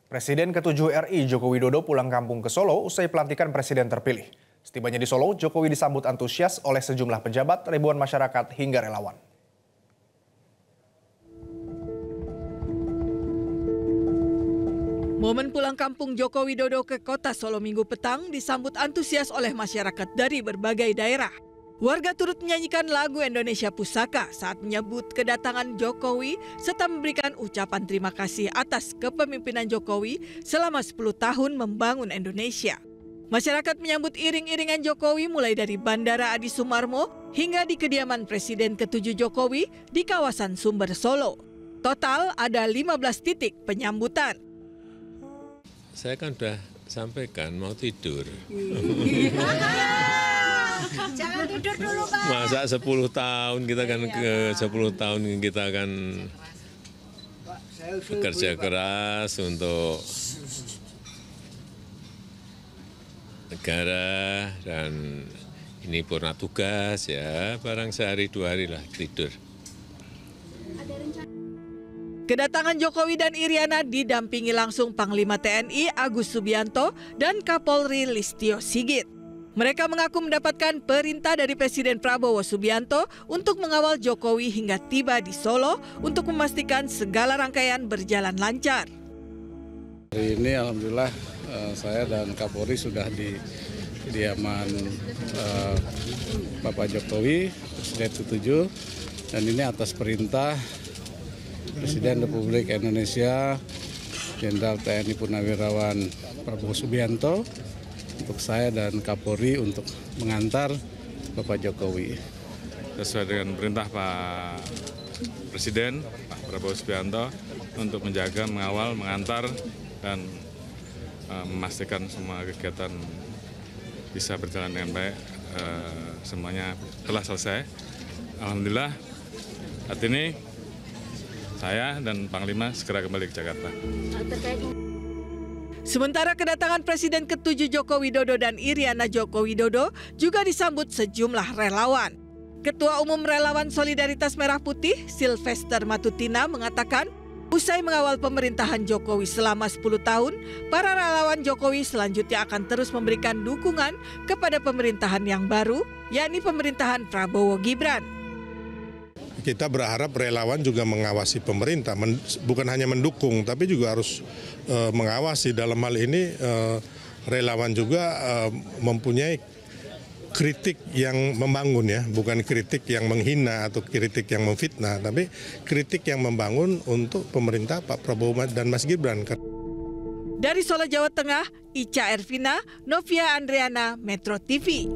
Presiden ke-7 RI Joko Widodo pulang kampung ke Solo usai pelantikan presiden terpilih. Setibanya di Solo, Jokowi disambut antusias oleh sejumlah pejabat, ribuan masyarakat hingga relawan. Momen pulang kampung Joko Widodo ke kota Solo Minggu petang disambut antusias oleh masyarakat dari berbagai daerah. Warga turut menyanyikan lagu Indonesia Pusaka saat menyambut kedatangan Jokowi serta memberikan ucapan terima kasih atas kepemimpinan Jokowi selama 10 tahun membangun Indonesia. Masyarakat menyambut iring-iringan Jokowi mulai dari Bandara Adi Sumarmo hingga di kediaman Presiden ke-7 Jokowi di kawasan Sumber Solo. Total ada 15 titik penyambutan. Saya kan sudah sampaikan mau tidur. Jangan tidur dulu, Pak. Masa 10 tahun kita kan bekerja keras untuk negara dan ini purna tugas ya, barang sehari 2 hari lah tidur. Kedatangan Jokowi dan Iriana didampingi langsung Panglima TNI Agus Subianto dan Kapolri Listio Sigit. Mereka mengaku mendapatkan perintah dari Presiden Prabowo Subianto untuk mengawal Jokowi hingga tiba di Solo untuk memastikan segala rangkaian berjalan lancar. Hari ini alhamdulillah saya dan Kapolri sudah di kediaman Bapak Jokowi, Presiden ke-7, dan ini atas perintah Presiden Republik Indonesia Jenderal TNI Purnawirawan Prabowo Subianto untuk saya dan Kapolri untuk mengantar Bapak Jokowi. Sesuai dengan perintah Pak Presiden, Pak Prabowo Subianto, untuk menjaga, mengawal, mengantar, dan memastikan semua kegiatan bisa berjalan dengan baik. Semuanya telah selesai. Alhamdulillah, saat ini saya dan Panglima segera kembali ke Jakarta. Sementara kedatangan Presiden ke-7 Joko Widodo dan Iriana Joko Widodo juga disambut sejumlah relawan. Ketua Umum Relawan Solidaritas Merah Putih, Sylvester Matutina, mengatakan usai mengawal pemerintahan Jokowi selama 10 tahun, para relawan Jokowi selanjutnya akan terus memberikan dukungan kepada pemerintahan yang baru, yakni pemerintahan Prabowo Gibran. Kita berharap relawan juga mengawasi pemerintah, bukan hanya mendukung, tapi juga harus mengawasi. Dalam hal ini relawan juga mempunyai kritik yang membangun ya, bukan kritik yang menghina atau kritik yang memfitnah, tapi kritik yang membangun untuk pemerintah Pak Prabowo dan Mas Gibran. Dari Solo, Jawa Tengah, Ica Ervina, Novia Andriana, Metro TV.